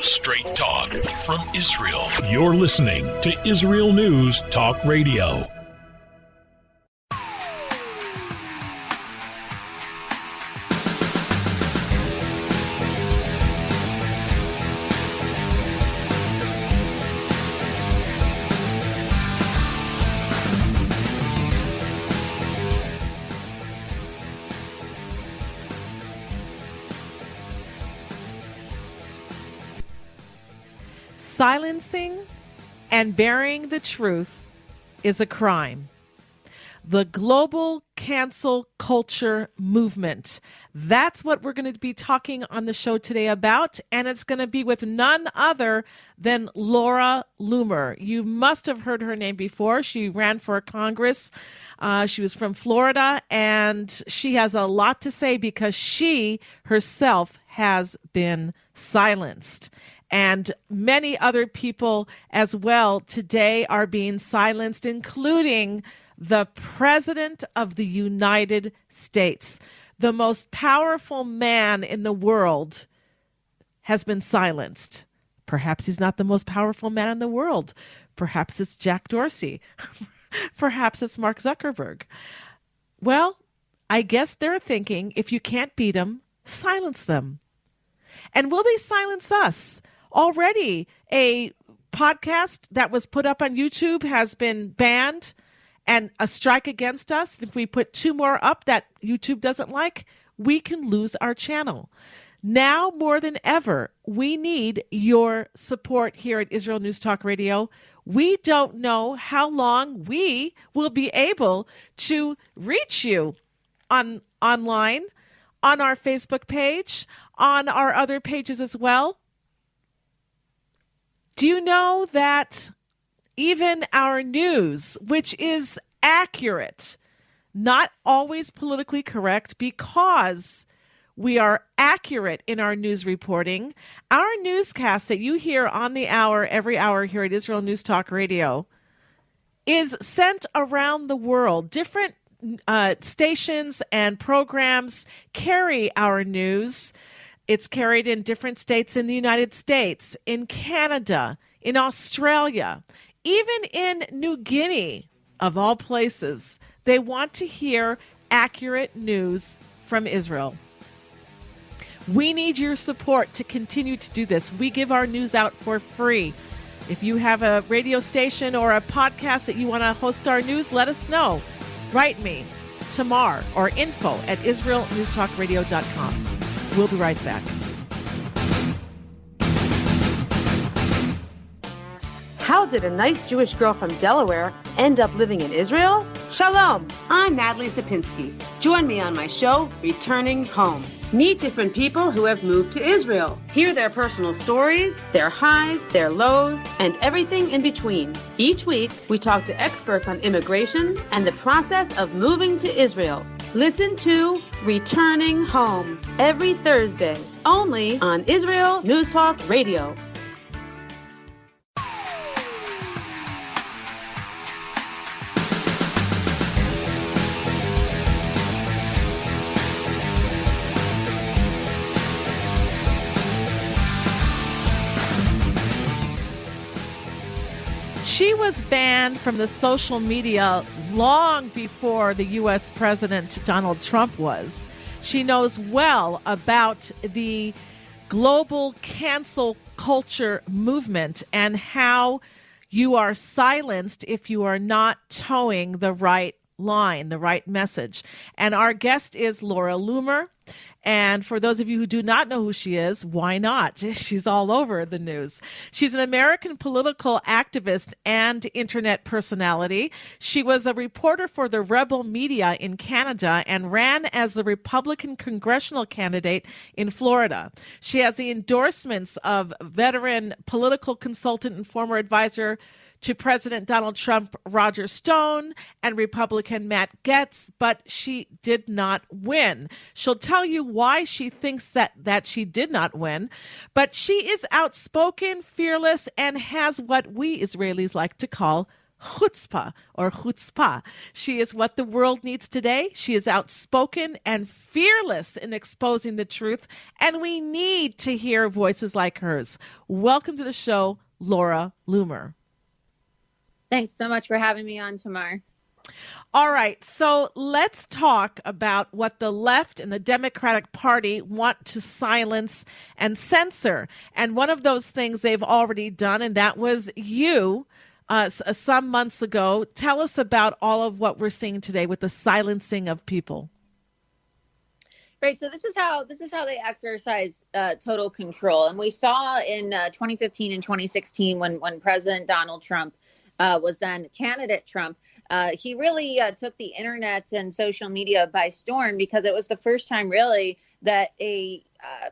Straight talk from Israel. You're listening to Israel News Talk Radio. Silencing and burying the truth is a crime. The global cancel culture movement. That's what we're going to be talking on the show today about, and it's going to be with none other than Laura Loomer. You must have heard her name before. She ran for Congress. She was from Florida, and she has a lot to say because she herself has been silenced. And many other people as well today are being silenced, including the President of the United States. The most powerful man in the world has been silenced. Perhaps he's not the most powerful man in the world. Perhaps it's Jack Dorsey. Perhaps it's Mark Zuckerberg. Well, I guess they're thinking if you can't beat them, silence them. And will they silence us? Already, a podcast that was put up on YouTube has been banned and a strike against us. If we put 2 more up that YouTube doesn't like, we can lose our channel. Now more than ever, we need your support here at Israel News Talk Radio. We don't know how long we will be able to reach you online, on our Facebook page, on our other pages as well. Do you know that even our news, which is accurate, not always politically correct because we are accurate in our news reporting, our newscast that you hear on the hour, every hour here at Israel News Talk Radio, is sent around the world. Different stations and programs carry our news. It's carried in different states in the United States, in Canada, in Australia, even in New Guinea, of all places. They want to hear accurate news from Israel. We need your support to continue to do this. We give our news out for free. If you have a radio station or a podcast that you want to host our news, let us know. Write me, Tamar, or info@israelnewstalkradio.com. We'll be right back. How did a nice Jewish girl from Delaware end up living in Israel? Shalom, I'm Natalie Sapinski. Join me on my show, Returning Home. Meet different people who have moved to Israel. Hear their personal stories, their highs, their lows, and everything in between. Each week, we talk to experts on immigration and the process of moving to Israel. Listen to Returning Home every Thursday, only on Israel News Talk Radio. She was banned from the social media long before the U.S. President Donald Trump was. She knows well about the global cancel culture movement and how you are silenced if you are not towing the right line, the right message. And our guest is Laura Loomer. And for those of you who do not know who she is, why not? She's all over the news. She's an American political activist and internet personality. She was a reporter for the Rebel Media in Canada and ran as the Republican congressional candidate in Florida. She has the endorsements of veteran political consultant and former advisor to President Donald Trump, Roger Stone, and Republican Matt Gaetz, but she did not win. She'll tell you why she thinks that she did not win, but she is outspoken, fearless, and has what we Israelis like to call chutzpah or chutzpah. She is what the world needs today. She is outspoken and fearless in exposing the truth, and we need to hear voices like hers. Welcome to the show, Laura Loomer. Thanks so much for having me on, Tamar. All right, so let's talk about what the left and the Democratic Party want to silence and censor. And one of those things they've already done, and that was you some months ago. Tell us about all of what we're seeing today with the silencing of people. Right. So this is how they exercise total control. And we saw in 2015 and 2016 when President Donald Trump was then candidate Trump. He really took the internet and social media by storm, because it was the first time really that a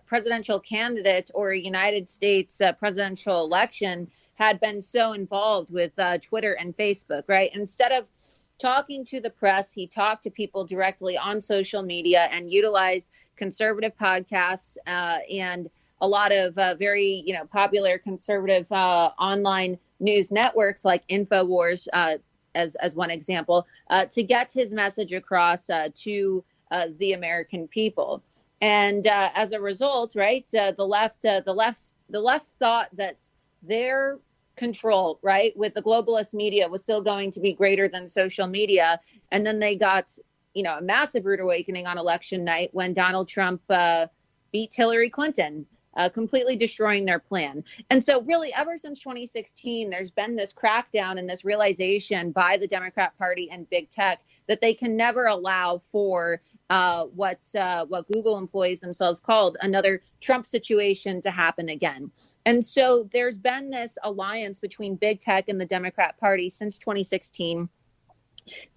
presidential candidate or a United States presidential election had been so involved with Twitter and Facebook. Right. Instead of talking to the press, he talked to people directly on social media and utilized conservative podcasts and a lot of very popular conservative online news networks like InfoWars. As one example, to get his message across to the American people. And as a result, right, the left thought that their control, right, with the globalist media was still going to be greater than social media. And then they got, a massive rude awakening on election night when Donald Trump beat Hillary Clinton, completely destroying their plan. And so really ever since 2016, there's been this crackdown and this realization by the Democrat Party and big tech that they can never allow for what Google employees themselves called another Trump situation to happen again. And so there's been this alliance between big tech and the Democrat Party since 2016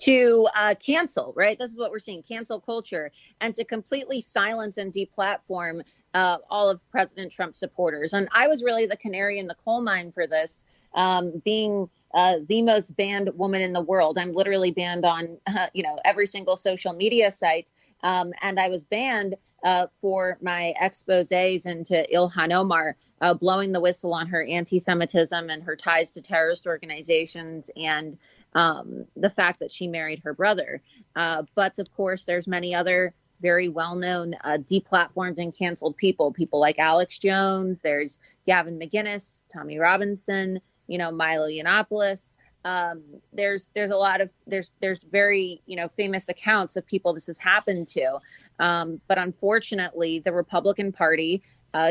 to cancel, right? This is what we're seeing, cancel culture, and to completely silence and deplatform all of President Trump's supporters. And I was really the canary in the coal mine for this, being the most banned woman in the world. I'm literally banned on, every single social media site. And I was banned for my exposés into Ilhan Omar, blowing the whistle on her anti-Semitism and her ties to terrorist organizations and the fact that she married her brother. But of course, there's many other very well-known deplatformed and canceled people like Alex Jones. There's Gavin McInnes, Tommy Robinson, Milo Yiannopoulos. There's a lot of there's very famous accounts of people this has happened to. But unfortunately, the Republican Party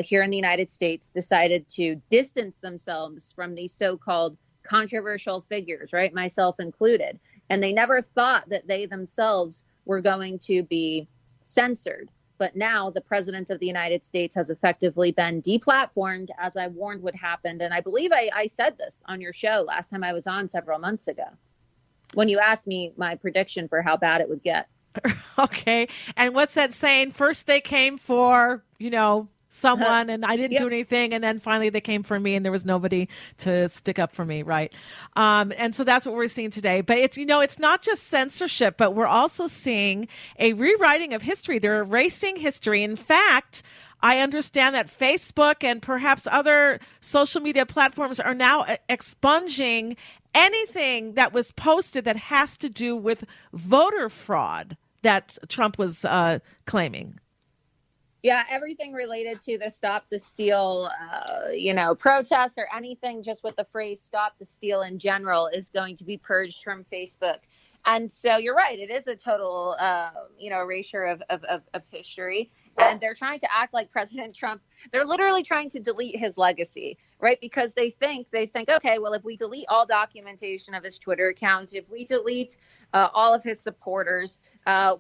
here in the United States decided to distance themselves from these so-called controversial figures, right? Myself included. And they never thought that they themselves were going to be censored. But now the president of the United States has effectively been deplatformed, as I warned would happen. And I believe I said this on your show last time I was on several months ago, when you asked me my prediction for how bad it would get. Okay. And what's that saying? First they came for, someone and I didn't do anything. And then finally they came for me and there was nobody to stick up for me. Right. And so that's what we're seeing today. But it's not just censorship, but we're also seeing a rewriting of history. They're erasing history. In fact, I understand that Facebook and perhaps other social media platforms are now expunging anything that was posted that has to do with voter fraud that Trump was claiming. Yeah, everything related to the Stop the Steal, protests or anything just with the phrase Stop the Steal in general is going to be purged from Facebook. And so you're right. It is a total, erasure of history. And they're trying to act like President Trump. They're literally trying to delete his legacy, right? Because they think, okay, well, if we delete all documentation of his Twitter account, if we delete all of his supporters, when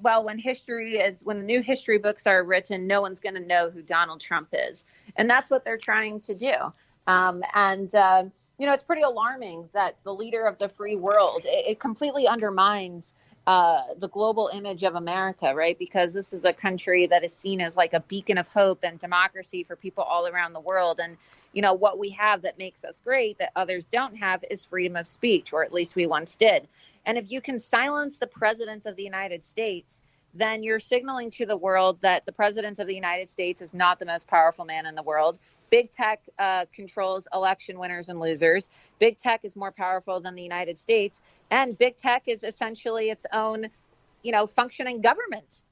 the new history books are written, no one's going to know who Donald Trump is. And that's what they're trying to do. It's pretty alarming that the leader of the free world, it completely undermines the global image of America, right? Because this is a country that is seen as like a beacon of hope and democracy for people all around the world. And, what we have that makes us great that others don't have is freedom of speech, or at least we once did. And if you can silence the president of the United States, then you're signaling to the world that the president of the United States is not the most powerful man in the world. Big tech controls election winners and losers. Big tech is more powerful than the United States, and big tech is essentially its own, functioning government.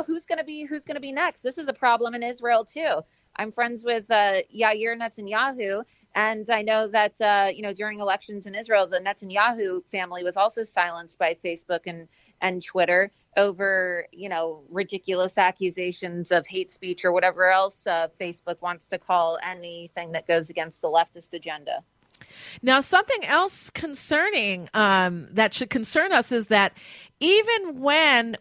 Who's going to be next? This is a problem in Israel too. I'm friends with Yair Netanyahu, and I know that during elections in Israel, the Netanyahu family was also silenced by Facebook and Twitter over ridiculous accusations of hate speech or whatever else Facebook wants to call anything that goes against the leftist agenda. Now, something else concerning that should concern us is that even when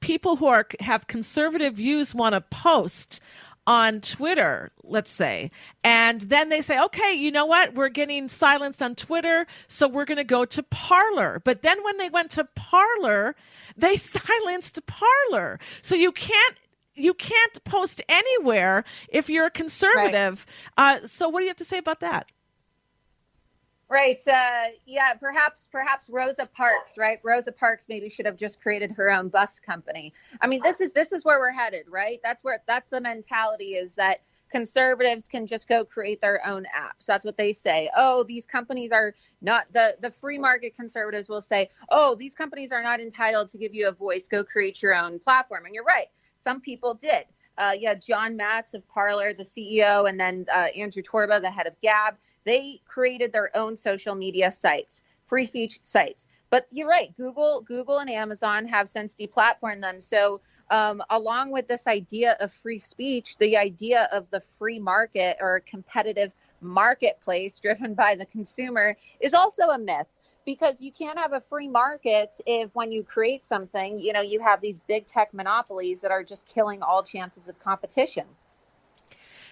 people who have conservative views want to post on Twitter, let's say, and then they say, okay, you know what? We're getting silenced on Twitter, so we're going to go to Parler. But then when they went to Parler, they silenced Parler. So you can't post anywhere if you're a conservative. Right. So what do you have to say about that? Right. Perhaps Rosa Parks, right? Rosa Parks maybe should have just created her own bus company. I mean, this is where we're headed, right? That's the mentality, is that conservatives can just go create their own apps. That's what they say. Oh, these companies are not, the free market conservatives will say, oh, these companies are not entitled to give you a voice. Go create your own platform. And you're right. Some people did. John Matz of Parler, the CEO, and then Andrew Torba, the head of Gab. They created their own social media sites, free speech sites. But you're right, Google and Amazon have since deplatformed them. So along with this idea of free speech, the idea of the free market or competitive marketplace driven by the consumer is also a myth, because you can't have a free market if when you create something, you have these big tech monopolies that are just killing all chances of competition.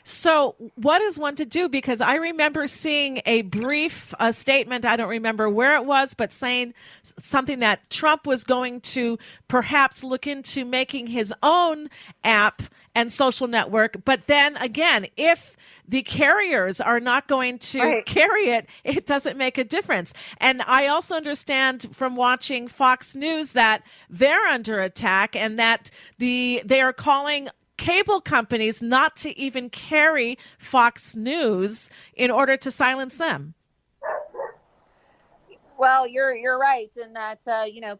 So what is one to do? Because I remember seeing a brief statement, I don't remember where it was, but saying something that Trump was going to perhaps look into making his own app and social network. But then again, if the carriers are not going to carry it, it doesn't make a difference. And I also understand from watching Fox News that they're under attack, and that they are calling cable companies not to even carry Fox News in order to silence them. Well, you're right in that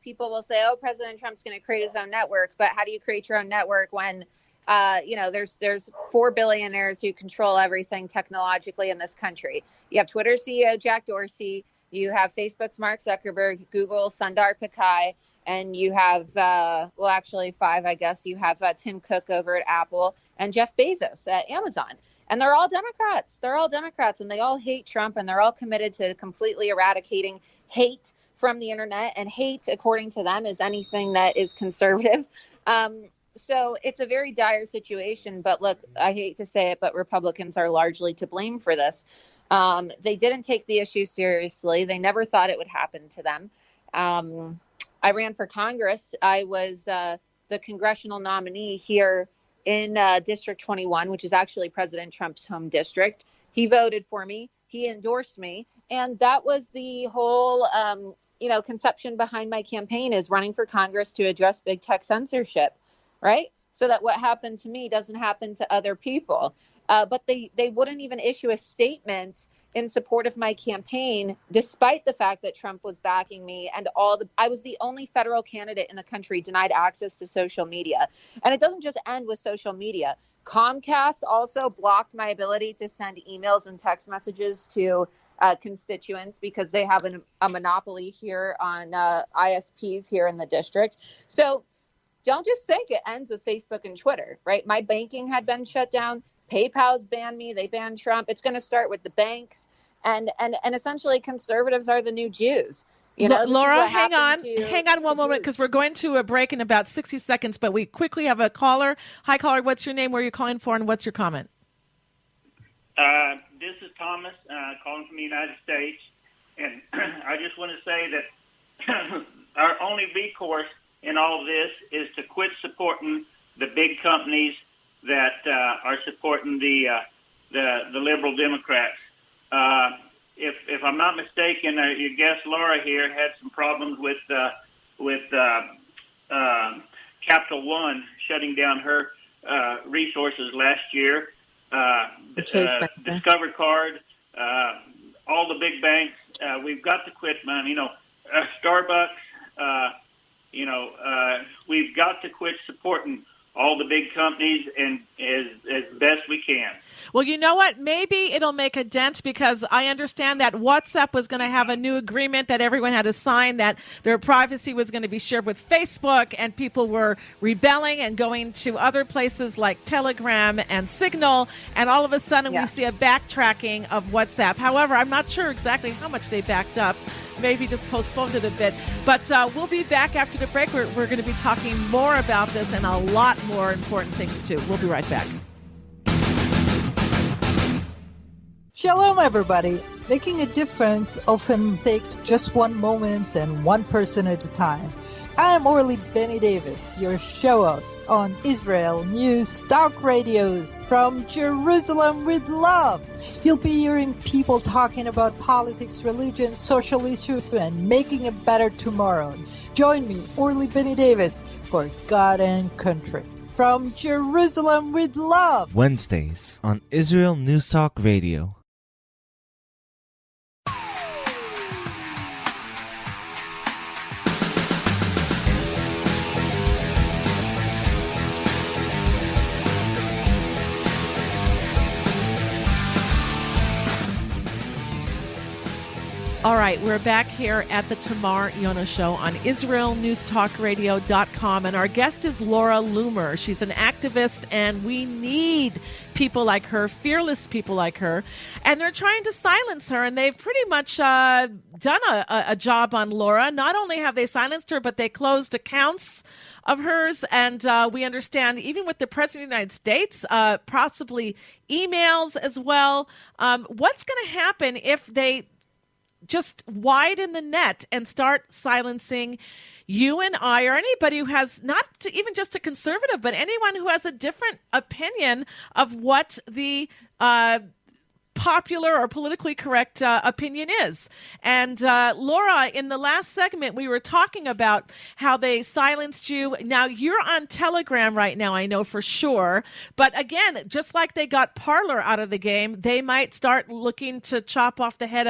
people will say, "Oh, President Trump's going to create his own network," but how do you create your own network when there's 4 billionaires who control everything technologically in this country? You have Twitter CEO Jack Dorsey, you have Facebook's Mark Zuckerberg, Google Sundar Pichai, and you have, 5, I guess. You have Tim Cook over at Apple and Jeff Bezos at Amazon. And they're all Democrats. And they all hate Trump, and they're all committed to completely eradicating hate from the internet. And hate, according to them, is anything that is conservative. So it's a very dire situation. But look, I hate to say it, but Republicans are largely to blame for this. They didn't take the issue seriously. They never thought it would happen to them. I ran for Congress. I was the congressional nominee here in District 21, which is actually President Trump's home district. He voted for me. He endorsed me. And that was the whole, conception behind my campaign, is running for Congress to address big tech censorship, right? So that what happened to me doesn't happen to other people. But they wouldn't even issue a statement in support of my campaign, despite the fact that Trump was backing me, and I was the only federal candidate in the country denied access to social media. And it doesn't just end with social media. Comcast also blocked my ability to send emails and text messages to constituents, because they have a monopoly here on ISPs here in the district. So don't just think it ends with Facebook and Twitter, right? My banking had been shut down. PayPal's banned me. They banned Trump. It's going to start with the banks, and essentially conservatives are the new Jews. Laura, hang on one moment, because we're going to a break in about 60 seconds, but we quickly have a caller. Hi, caller. What's your name? Where are you calling for, and what's your comment? This is Thomas, calling from the United States, and I just want to say that our only recourse in all of this is to quit supporting the big companies that are supporting the liberal Democrats. If I'm not mistaken, your guest Laura here had some problems with Capital One shutting down her resources last year. Discover Card, all the big banks. We've got to quit, Starbucks. We've got to quit supporting all the big companies and as best we can. Well, you know what? Maybe it'll make a dent, because I understand that WhatsApp was going to have a new agreement that everyone had to sign, that their privacy was going to be shared with Facebook, and people were rebelling and going to other places like Telegram and Signal, and all of a sudden we see a backtracking of WhatsApp. However, I'm not sure exactly how much they backed up. Maybe just postponed it a bit. But we'll be back after the break. We're going to be talking more about this and a lot more important things, too. We'll be right back. Shalom, everybody. Making a difference often takes just one moment and one person at a time. I am Orly Benny Davis, your show host on Israel News Talk Radios from Jerusalem with Love. You'll be hearing people talking about politics, religion, social issues, and making a better tomorrow. Join me, Orly Benny Davis, for God and Country from Jerusalem with Love. Wednesdays on Israel News Talk Radio. All right, we're back here at the Tamar Yonah Show on IsraelNewsTalkRadio.com, and our guest is Laura Loomer. She's an activist, and we need people like her, fearless people like her, and they're trying to silence her, and they've pretty much done a job on Laura. Not only have they silenced her, but they closed accounts of hers, and we understand even with the President of the United States, possibly emails as well. What's going to happen if they just widen the net and start silencing you and I, or anybody who has even just a conservative, but anyone who has a different opinion of what the popular or politically correct opinion is. And Laura, in the last segment, we were talking about how they silenced you. Now, you're on Telegram right now, I know for sure. But again, just like they got Parler out of the game, they might start looking to chop off the head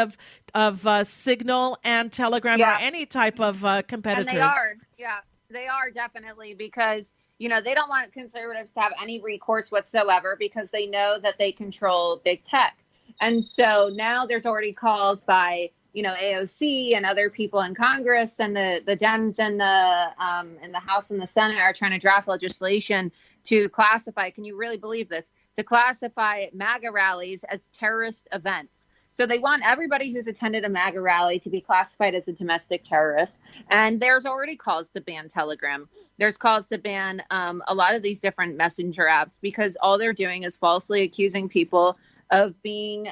of Signal and Telegram or any type of competitors. And they are. Yeah, they are definitely, because they don't want conservatives to have any recourse whatsoever, because they know that they control big tech. And so now there's already calls by, AOC and other people in Congress, and the Dems in the House and the Senate are trying to draft legislation to classify, can you really believe this, to classify MAGA rallies as terrorist events. So they want everybody who's attended a MAGA rally to be classified as a domestic terrorist. And there's already calls to ban Telegram. There's calls to ban a lot of these different messenger apps, because all they're doing is falsely accusing people of being,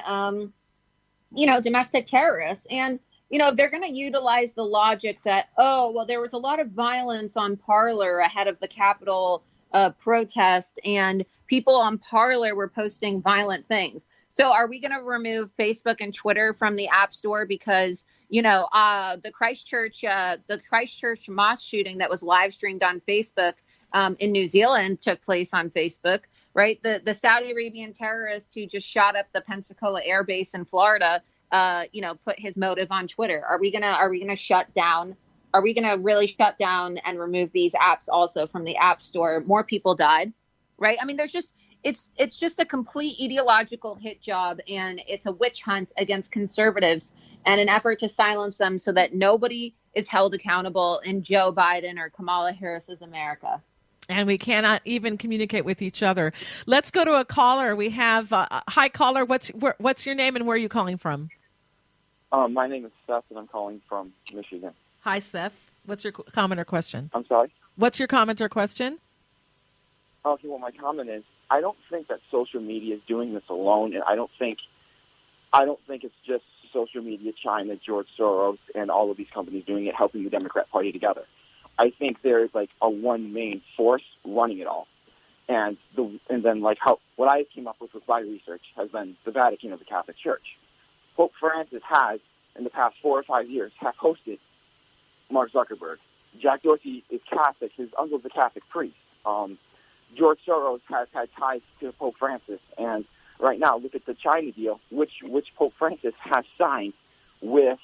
domestic terrorists. And, they're going to utilize the logic that, there was a lot of violence on Parler ahead of the Capitol protest, and people on Parler were posting violent things. So are we going to remove Facebook and Twitter from the App Store because, the Christchurch mosque shooting that was live streamed on Facebook in New Zealand took place on Facebook? Right, the Saudi Arabian terrorist who just shot up the Pensacola Air Base in Florida, put his motive on Twitter. Are we gonna shut down? Are we gonna really shut down and remove these apps also from the App Store? More people died, right? I mean, it's just a complete ideological hit job, and it's a witch hunt against conservatives and an effort to silence them so that nobody is held accountable in Joe Biden or Kamala Harris's America. And we cannot even communicate with each other. Let's go to a caller. We have hi, caller. What's your name and where are you calling from? My name is Seth, and I'm calling from Michigan. Hi, Seth. What's your comment or question? I'm sorry? What's your comment or question? Okay, well, my comment is, I don't think that social media is doing this alone, and I don't think it's just social media, China, George Soros, and all of these companies doing it, helping the Democrat Party together. I think there is a one main force running it all, and then what I came up with my research has been the Vatican of the Catholic Church. Pope Francis has, in the past 4 or 5 years, have hosted Mark Zuckerberg. Jack Dorsey is Catholic; his uncle's a Catholic priest. George Soros has had ties to Pope Francis, and right now. Look at the China deal, which Pope Francis has signed with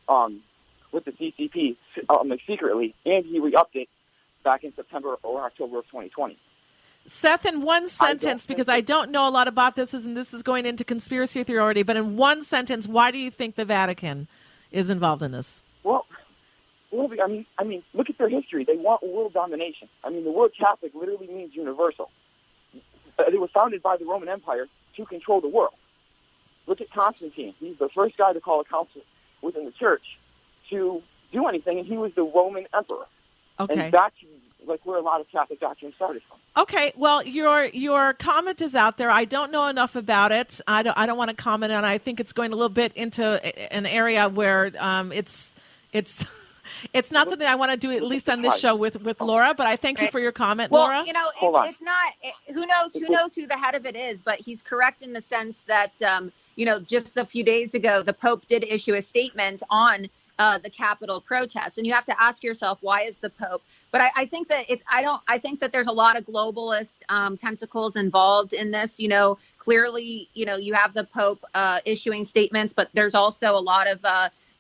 the CCP secretly, and he re-upped it back in September or October of 2020. Seth, in one sentence, because I don't know a lot about this, and this is going into conspiracy theory, but in one sentence, why do you think the Vatican is involved in this? Well, I mean, look at their history. They want world domination. I mean, the word Catholic literally means universal. They were founded by the Roman Empire to control the world. Look at Constantine. He's the first guy to call a council within the church to do anything, and he was the Roman emperor. Okay. And that's like where a lot of Catholic doctrine started from. Okay, well, your comment is out there. I don't know enough about it. I don't want to comment on it. I think it's going a little bit into an area where it's not something I want to do, at least on this show with Laura, but I thank you for your comment, Laura. Well, you know, it's not, who knows who the head of it is, but he's correct in the sense that, just a few days ago, the Pope did issue a statement on the Capitol protests. And you have to ask yourself, why is the Pope? But I think that I think that there's a lot of globalist tentacles involved in this. You know, clearly, you have the Pope issuing statements, but there's also a lot of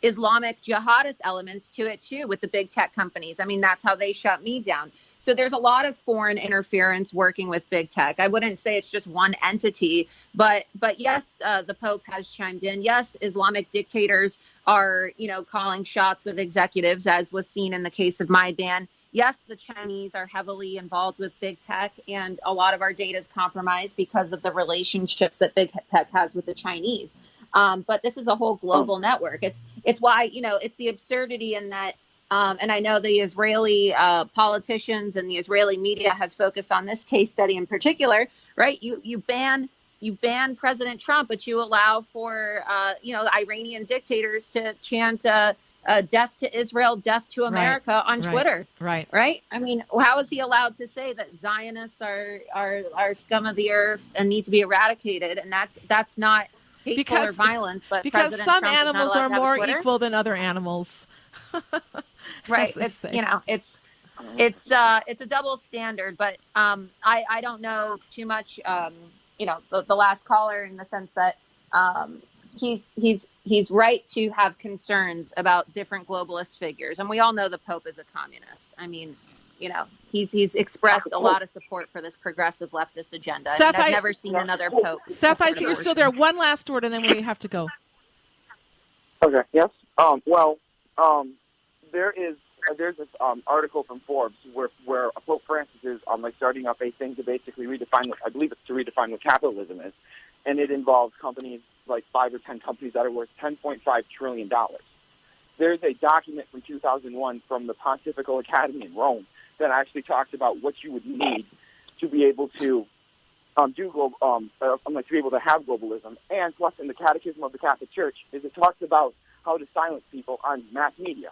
Islamic jihadist elements to it, too, with the big tech companies. I mean, that's how they shut me down. So there's a lot of foreign interference working with big tech. I wouldn't say it's just one entity, but yes, the Pope has chimed in. Yes, Islamic dictators are, calling shots with executives, as was seen in the case of my ban. Yes, the Chinese are heavily involved with big tech, and a lot of our data is compromised because of the relationships that big tech has with the Chinese. But this is a whole global network. It's why, it's the absurdity in that. And I know the Israeli politicians and the Israeli media has focused on this case study in particular, right? You ban President Trump, but you allow for Iranian dictators to chant death to Israel, death to America on Twitter. Right. I mean, how is he allowed to say that Zionists are scum of the earth and need to be eradicated? And that's not hateful or violent, but because President some Trump animals are more equal than other animals. Right. It's it's a double standard, but I don't know too much. The last caller, in the sense that he's right to have concerns about different globalist figures, and we all know the Pope is a communist. I mean, he's expressed a lot of support for this progressive leftist agenda. Seth, I've never seen another Pope. Seth, I see you're still there. One last word, and then we have to go. Okay. Yes. There's this article from Forbes where Pope Francis is starting up a thing to basically redefine what capitalism is, and it involves companies like 5 or 10 companies that are worth $10.5 trillion. There's a document from 2001 from the Pontifical Academy in Rome that actually talks about what you would need to be able to to be able to have globalism, and plus in the Catechism of the Catholic Church it talks about how to silence people on mass media.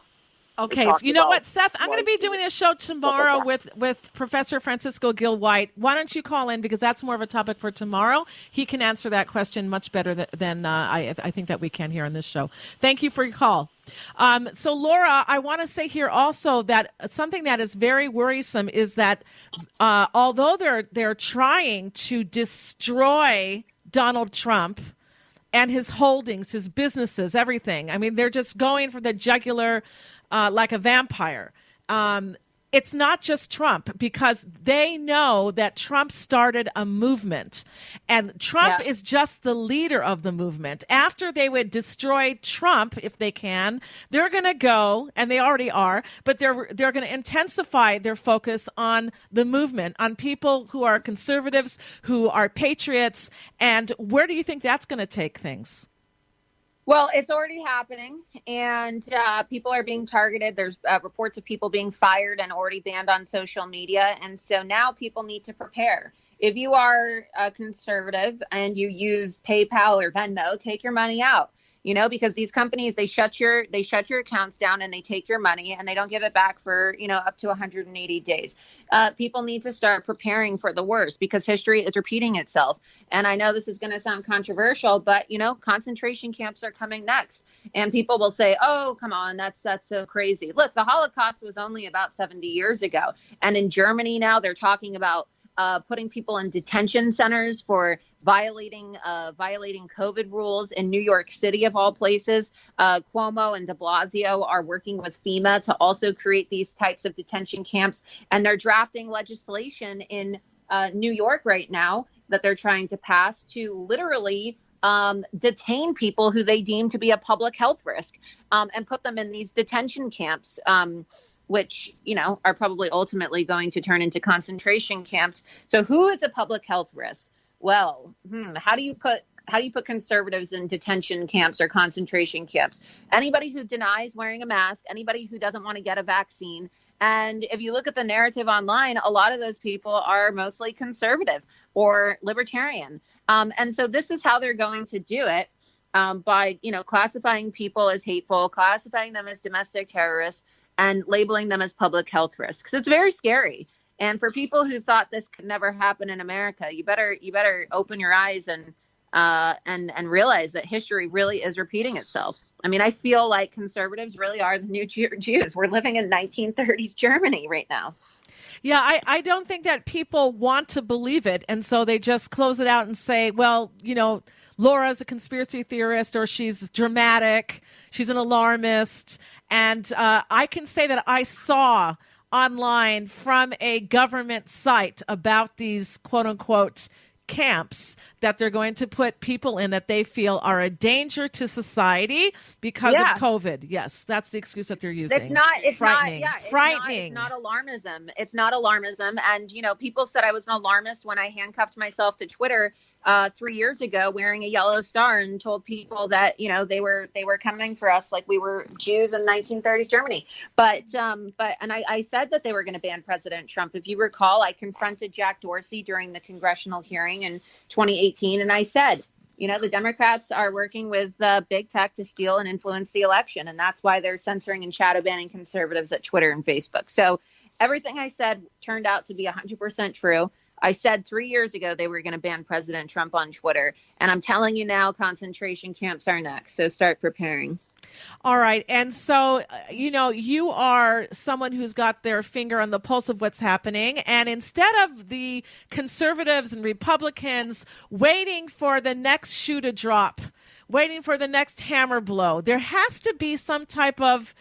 Okay, so you know what, Seth? I'm going to be doing a show tomorrow with Professor Francisco Gil White. Why don't you call in, because that's more of a topic for tomorrow. He can answer that question much better than I think that we can here on this show. Thank you for your call. So, Laura, I want to say here also that something that is very worrisome is that although they're trying to destroy Donald Trump and his holdings, his businesses, everything. I mean, they're just going for the jugular like a vampire. It's not just Trump, because they know that Trump started a movement, and Trump is just the leader of the movement. After they would destroy Trump, if they can, they're going to go, and they already are, but they're going to intensify their focus on the movement, on people who are conservatives, who are patriots. And where do you think that's going to take things? Well, it's already happening, and people are being targeted. There's reports of people being fired and already banned on social media. And so now people need to prepare. If you are a conservative and you use PayPal or Venmo, take your money out, because these companies, they shut your accounts down and they take your money and they don't give it back for, up to 180 days. People need to start preparing for the worst, because history is repeating itself. And I know this is going to sound controversial, but, concentration camps are coming next. And people will say, oh, come on, that's so crazy. Look, the Holocaust was only about 70 years ago. And in Germany now, they're talking about putting people in detention centers for violating COVID rules in New York City, of all places. Cuomo and de Blasio are working with FEMA to also create these types of detention camps. And they're drafting legislation in New York right now that they're trying to pass to literally detain people who they deem to be a public health risk and put them in these detention camps, which, are probably ultimately going to turn into concentration camps. So who is a public health risk? Well, how do you put conservatives in detention camps or concentration camps? Anybody who denies wearing a mask, anybody who doesn't want to get a vaccine. And if you look at the narrative online, a lot of those people are mostly conservative or libertarian. And so this is how they're going to do it, by, classifying people as hateful, classifying them as domestic terrorists, and labeling them as public health risks. It's very scary. And for people who thought this could never happen in America, you better open your eyes and realize that history really is repeating itself. I mean, I feel like conservatives really are the new Jews. We're living in 1930s Germany right now. Yeah, I don't think that people want to believe it. And so they just close it out and say, well, Laura's a conspiracy theorist, or she's dramatic, she's an alarmist. And I can say that I saw online from a government site about these quote unquote camps that they're going to put people in that they feel are a danger to society because of COVID. Yes, that's the excuse that they're using. It's frightening. It's not alarmism. It's not alarmism. And, people said I was an alarmist when I handcuffed myself to Twitter 3 years ago wearing a yellow star and told people that, they were coming for us like we were Jews in 1930s Germany. But I said that they were going to ban President Trump. If you recall, I confronted Jack Dorsey during the congressional hearing in 2018. And I said, the Democrats are working with big tech to steal and influence the election. And that's why they're censoring and shadow banning conservatives at Twitter and Facebook. So everything I said turned out to be 100% true. I said 3 years ago they were going to ban President Trump on Twitter. And I'm telling you now, concentration camps are next. So start preparing. All right. And so, you are someone who's got their finger on the pulse of what's happening. And instead of the conservatives and Republicans waiting for the next shoe to drop, waiting for the next hammer blow, there has to be some type of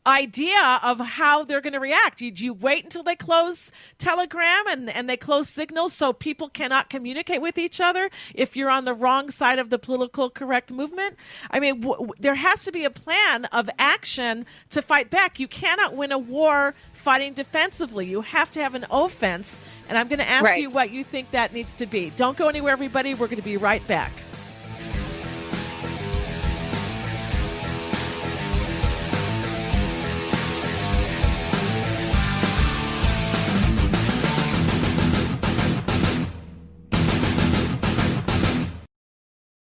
idea of how they're going to react. Do you wait until they close Telegram and they close Signal so people cannot communicate with each other if you're on the wrong side of the political correct movement? I mean, there has to be a plan of action to fight back. You cannot win a war fighting defensively. You have to have an offense. And I'm going to ask you what you think that needs to be. Don't go anywhere, everybody. We're going to be right back.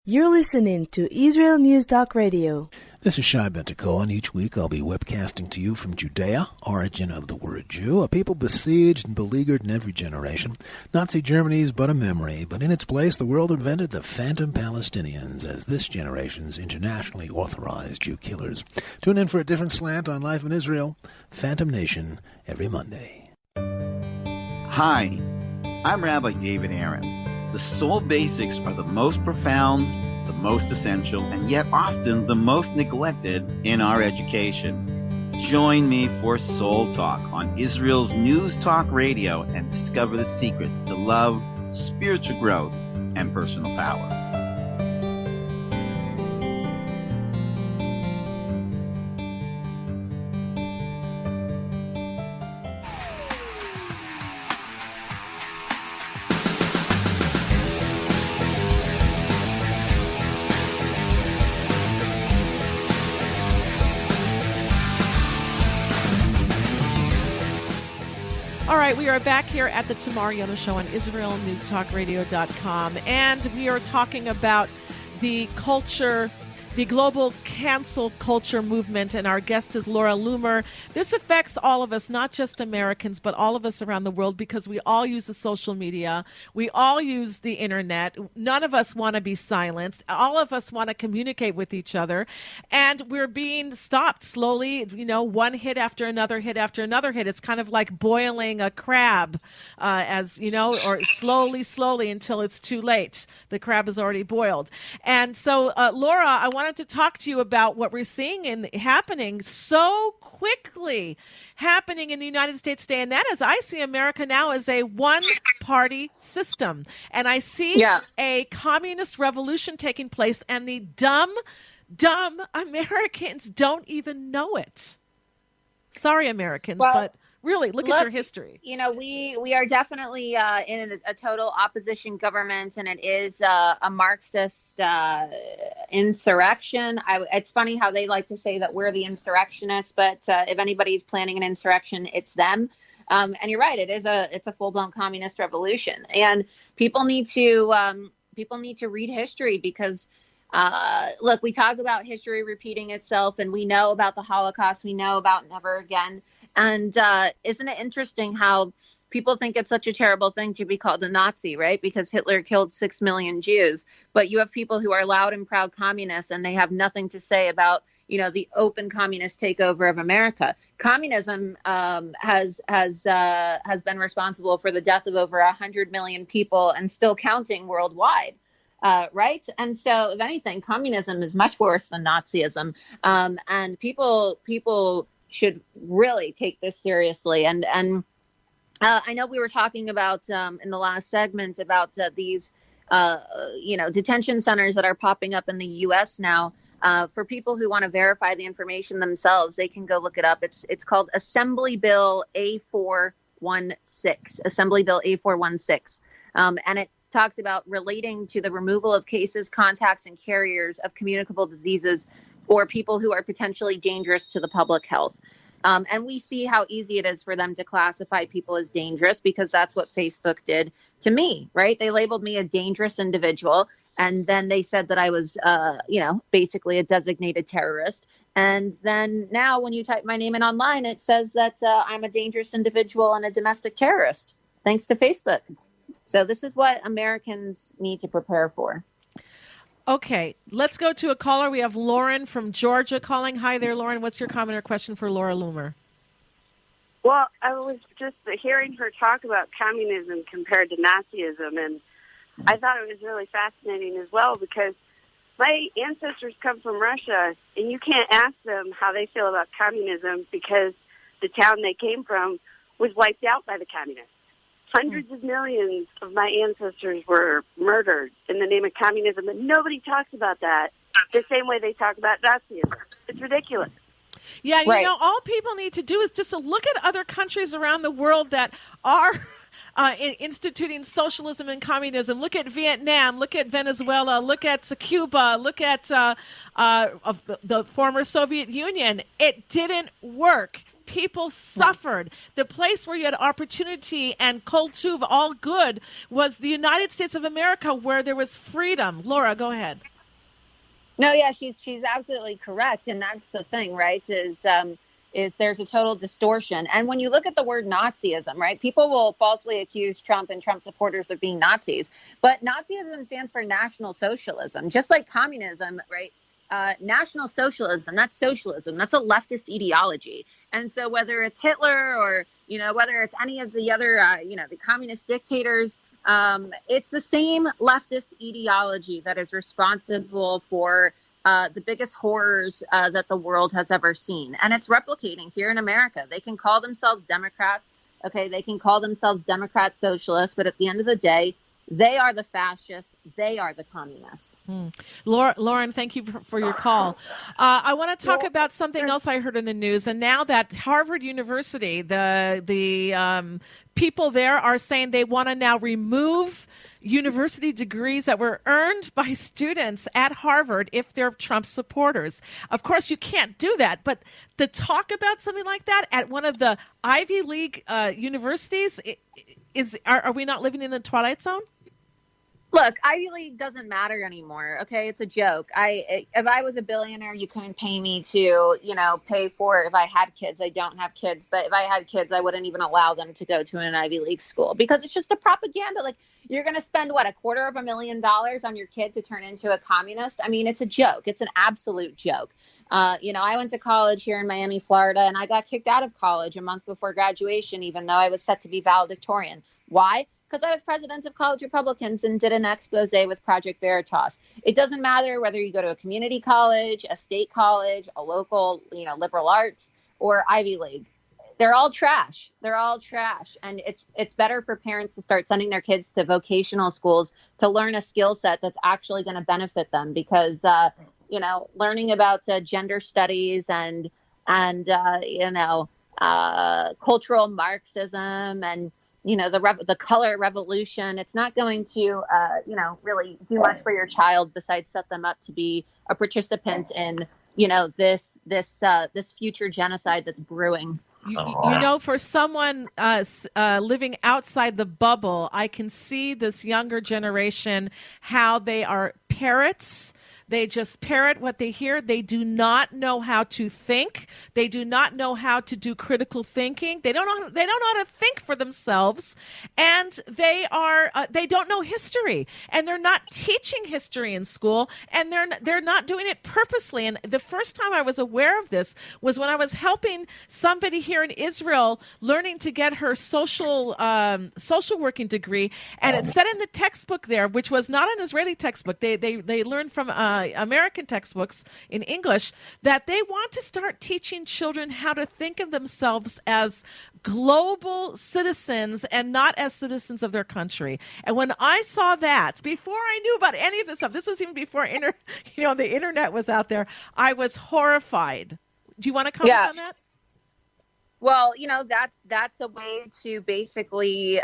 You're listening to Israel News Talk Radio. This is Shai Ben-Tekoa, and each week I'll be webcasting to you from Judea, origin of the word Jew, a people besieged and beleaguered in every generation. Nazi Germany's but a memory, but in its place the world invented the phantom Palestinians as this generation's internationally authorized Jew killers. Tune in for a different slant on life in Israel, Phantom Nation, every Monday. Hi, I'm Rabbi David Aaron. The soul basics are the most profound, the most essential, and yet often the most neglected in our education. Join me for Soul Talk on Israel's News Talk Radio and discover the secrets to love, spiritual growth, and personal power. All right, we are back here at the Tamar Yonah Show on IsraelNewsTalkRadio.com, and we are talking about the culture the global cancel culture movement, and our guest is Laura Loomer. This affects all of us, not just Americans, but all of us around the world, because we all use the social media. We all use the internet. None of us want to be silenced. All of us want to communicate with each other, and we're being stopped slowly, one hit after another hit after another hit. It's kind of like boiling a crab, or slowly until it's too late. The crab is already boiled. And so, Laura, I wanted to talk to you about what we're seeing happening so quickly happening in the United States today. And that is, I see America now as a one-party system. And I see a communist revolution taking place, and the dumb Americans don't even know it. Sorry, Americans, but really, look at your history. We are definitely in a total opposition government, and it is a Marxist insurrection. It's funny how they like to say that we're the insurrectionists, but if anybody's planning an insurrection, it's them. And you're right; it's a full-blown communist revolution, and people need to read history because. Look, we talk about history repeating itself, and we know about the Holocaust. We know about Never Again. And isn't it interesting how people think it's such a terrible thing to be called a Nazi, right? Because Hitler killed 6 million Jews. But you have people who are loud and proud communists, and they have nothing to say about, the open communist takeover of America. Communism has been responsible for the death of over 100 million people and still counting worldwide. Right. And so, if anything, communism is much worse than Nazism. And people should really take this seriously. And I know we were talking about in the last segment about these, detention centers that are popping up in the U.S. now. For people who want to verify the information themselves, they can go look it up. It's called Assembly Bill A416, Assembly Bill A416. And it talks about relating to the removal of cases, contacts, and carriers of communicable diseases or people who are potentially dangerous to the public health. And we see how easy it is for them to classify people as dangerous because that's what Facebook did to me, right? They labeled me a dangerous individual. And then they said that I was, basically a designated terrorist. And then now when you type my name in online, it says that I'm a dangerous individual and a domestic terrorist, thanks to Facebook. So this is what Americans need to prepare for. Okay, let's go to a caller. We have Lauren from Georgia calling. Hi there, Lauren. What's your comment or question for Laura Loomer? Well, I was just hearing her talk about communism compared to Nazism, and I thought it was really fascinating as well because my ancestors come from Russia, and you can't ask them how they feel about communism because the town they came from was wiped out by the communists. Hundreds of millions of my ancestors were murdered in the name of communism, and nobody talks about that the same way they talk about Nazism. It's ridiculous. Yeah, all people need to do is just to look at other countries around the world that are instituting socialism and communism. Look at Vietnam, look at Venezuela, look at Cuba, look at the former Soviet Union. It didn't work. People suffered. The place where you had opportunity and kol tuv, all good, was the United States of America, where there was freedom. Laura, go ahead. No, yeah, she's absolutely correct, and that's the thing, right? Is there's a total distortion, and when you look at the word Nazism, right, people will falsely accuse Trump and Trump supporters of being Nazis, but Nazism stands for National Socialism, just like communism, right? National Socialism, that's socialism. That's a leftist ideology. And so whether it's Hitler or, whether it's any of the other, the communist dictators, it's the same leftist ideology that is responsible for the biggest horrors that the world has ever seen. And it's replicating here in America. They can call themselves Democrats. Okay, they can call themselves Democrat socialists. But at the end of the day, they are the fascists. They are the communists. Lauren, thank you for your call. I want to talk about something else I heard in the news. And now that Harvard University, the people there are saying they want to now remove university degrees that were earned by students at Harvard if they're Trump supporters. Of course, you can't do that. But to talk about something like that at one of the Ivy League universities, are we not living in the Twilight Zone? Look, Ivy League doesn't matter anymore. Okay, it's a joke. If I was a billionaire, you couldn't pay me to, pay for if I had kids. I don't have kids, but if I had kids, I wouldn't even allow them to go to an Ivy League school because it's just a propaganda. Like, you're going to spend $250,000 on your kid to turn into a communist. I mean, it's a joke. It's an absolute joke. I went to college here in Miami, Florida, and I got kicked out of college a month before graduation, even though I was set to be valedictorian. Why? Because I was president of College Republicans and did an expose with Project Veritas. It doesn't matter whether you go to a community college, a state college, a local, liberal arts, or Ivy League. They're all trash. They're all trash. And it's better for parents to start sending their kids to vocational schools to learn a skill set that's actually going to benefit them because, learning about gender studies and cultural Marxism and the color revolution. It's not going to, really do much for your child besides set them up to be a participant in, this future genocide that's brewing. For someone living outside the bubble, I can see this younger generation, how they are parrots. They just parrot what they hear. They do not know how to think. They do not know how to do critical thinking. They don't know how to think for themselves, and they don't know history, and they're not teaching history in school, and they're not doing it purposely. And the first time I was aware of this was when I was helping somebody here in Israel learning to get her social working degree, and it said in the textbook there, which was not an Israeli textbook. They learned from American textbooks in English, that they want to start teaching children how to think of themselves as global citizens and not as citizens of their country. And when I saw that, before I knew about any of this stuff, this was even before the internet was out there, I was horrified. Do you want to comment on that? Well, that's a way to basically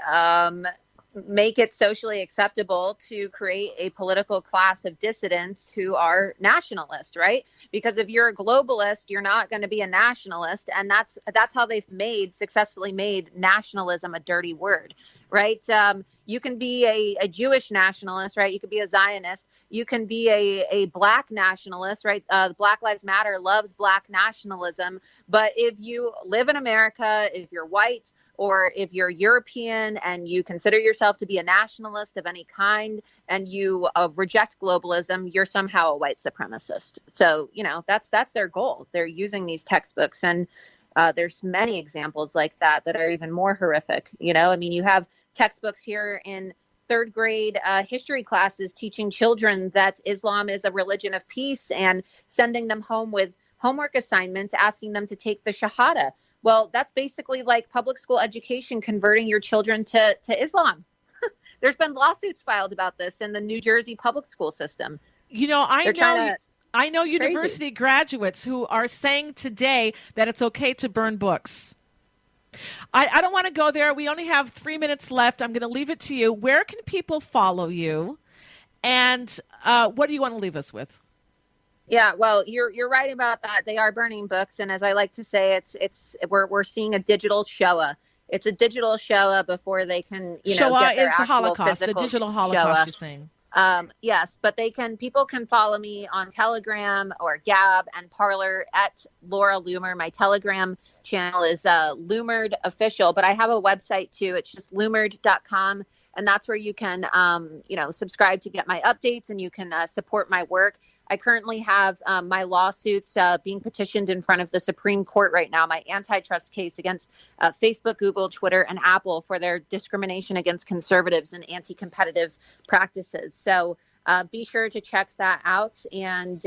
make it socially acceptable to create a political class of dissidents who are nationalist, right? Because if you're a globalist, you're not going to be a nationalist. And that's how they've successfully made nationalism a dirty word, right? You can be a Jewish nationalist, right? You could be a Zionist. You can be a Black nationalist, right? Black Lives Matter loves Black nationalism. But if you live in America, if you're white, or if you're European and you consider yourself to be a nationalist of any kind and you reject globalism, you're somehow a white supremacist. So, that's their goal. They're using these textbooks. And there's many examples like that are even more horrific. You have textbooks here in third grade history classes teaching children that Islam is a religion of peace and sending them home with homework assignments, asking them to take the Shahada. Well, that's basically like public school education, converting your children to Islam. There's been lawsuits filed about this in the New Jersey public school system. I know university graduates who are saying today that it's okay to burn books. I don't want to go there. We only have 3 minutes left. I'm going to leave it to you. Where can people follow you? And what do you want to leave us with? Yeah, well, you're right about that. They are burning books, and as I like to say, we're seeing a digital Shoah. It's a digital Shoah before they can Shoah get their is the Holocaust, a digital Holocaust. You're saying. Yes, but people can follow me on Telegram or Gab and Parler at Laura Loomer. My Telegram channel is Loomered Official, but I have a website too. It's just loomered.com, and that's where you can subscribe to get my updates, and you can support my work. I currently have my lawsuits being petitioned in front of the Supreme Court right now, my antitrust case against Facebook, Google, Twitter, and Apple for their discrimination against conservatives and anti-competitive practices. So be sure to check that out. And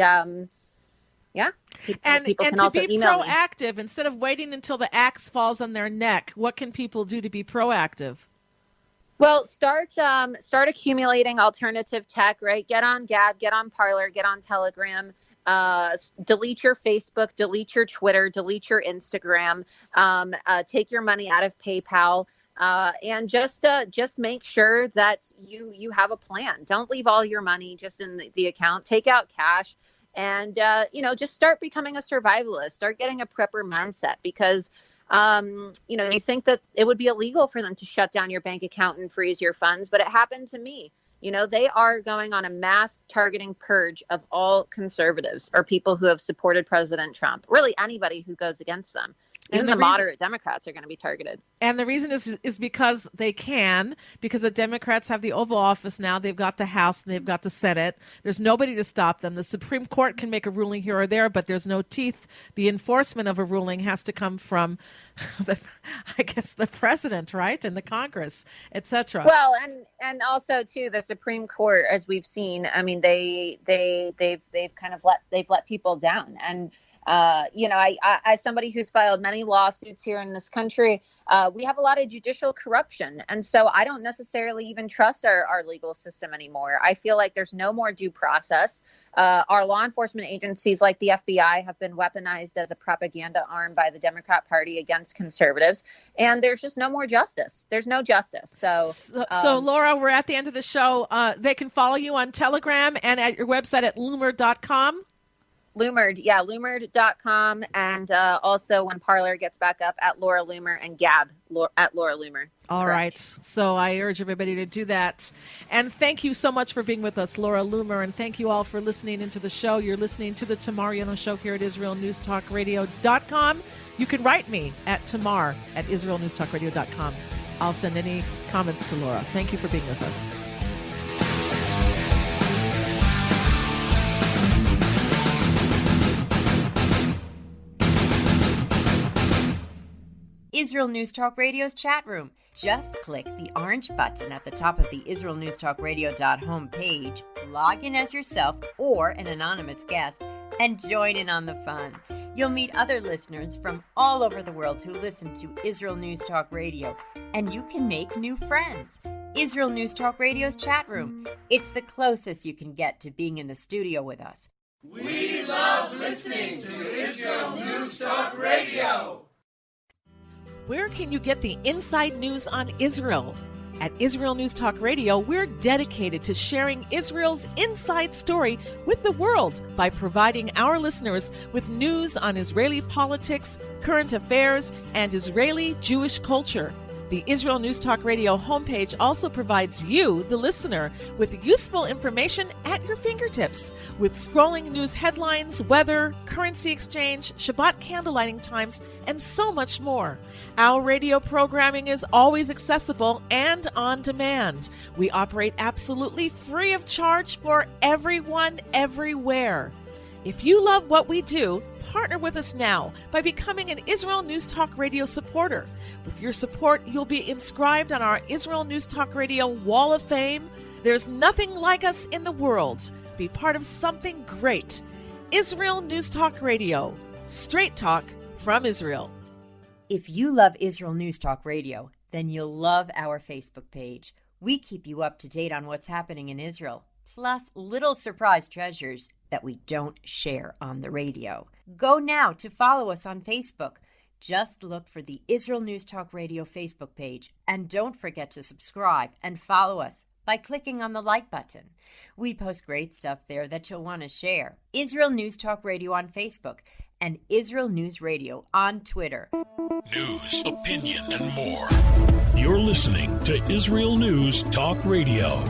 people can also email me. Proactive, instead of waiting until the axe falls on their neck, what can people do to be proactive? Well, start accumulating alternative tech, right? Get on Gab, get on Parler, get on Telegram, delete your Facebook, delete your Twitter, delete your Instagram, take your money out of PayPal, and just make sure that you have a plan. Don't leave all your money just in the account. Take out cash and, just start becoming a survivalist. Start getting a prepper mindset because you think that it would be illegal for them to shut down your bank account and freeze your funds, but it happened to me. They are going on a mass targeting purge of all conservatives or people who have supported President Trump, really anybody who goes against them. Even the moderate Democrats are going to be targeted. And the reason is because they can, because the Democrats have the Oval Office now. They've got the House and they've got the Senate. There's nobody to stop them. The Supreme Court can make a ruling here or there, but there's no teeth. The enforcement of a ruling has to come from, the president, right, and the Congress, etc. Well, and also too, the Supreme Court, as we've seen, I mean, they've kind of let people down. And I, as somebody who's filed many lawsuits here in this country, we have a lot of judicial corruption. And so I don't necessarily even trust our legal system anymore. I feel like there's no more due process. Our law enforcement agencies like the FBI have been weaponized as a propaganda arm by the Democrat Party against conservatives. And there's just no more justice. There's no justice. So Laura, we're at the end of the show. They can follow you on Telegram and at your website at loomer.com. Loomer.com, and also when Parler gets back up at Laura Loomer and Gab at Laura Loomer. All right. So I urge everybody to do that. And thank you so much for being with us, Laura Loomer, and thank you all for listening into the show. You're listening to the Tamar Yonah Show here at IsraelNewsTalkRadio.com. You can write me at Tamar at IsraelNewsTalkRadio.com. I'll send any comments to Laura. Thank you for being with us. Israel News Talk Radio's chat room. Just click the orange button at the top of the IsraelNewsTalkRadio.home page, log in as yourself or an anonymous guest, and join in on the fun. You'll meet other listeners from all over the world who listen to Israel News Talk Radio, and you can make new friends. Israel News Talk Radio's chat room. It's the closest you can get to being in the studio with us. We love listening to Israel News Talk Radio. Where can you get the inside news on Israel? At Israel News Talk Radio, we're dedicated to sharing Israel's inside story with the world by providing our listeners with news on Israeli politics, current affairs, and Israeli Jewish culture. The Israel News Talk Radio homepage also provides you, the listener, with useful information at your fingertips, with scrolling news headlines, weather, currency exchange, Shabbat candlelighting times, and so much more. Our radio programming is always accessible and on demand. We operate absolutely free of charge for everyone, everywhere. If you love what we do, partner with us now by becoming an Israel News Talk Radio supporter. With your support, you'll be inscribed on our Israel News Talk Radio Wall of Fame. There's nothing like us in the world. Be part of something great. Israel News Talk Radio. Straight talk from Israel. If you love Israel News Talk Radio, then you'll love our Facebook page. We keep you up to date on what's happening in Israel, plus little surprise treasures that we don't share on the radio. Go now to follow us on Facebook. Just look for the Israel News Talk Radio Facebook page, and don't forget to subscribe and follow us by clicking on the like button. We post great stuff there that you'll want to share. Israel News Talk Radio on Facebook and Israel News Radio on Twitter. News, opinion, and more. You're listening to Israel News Talk Radio.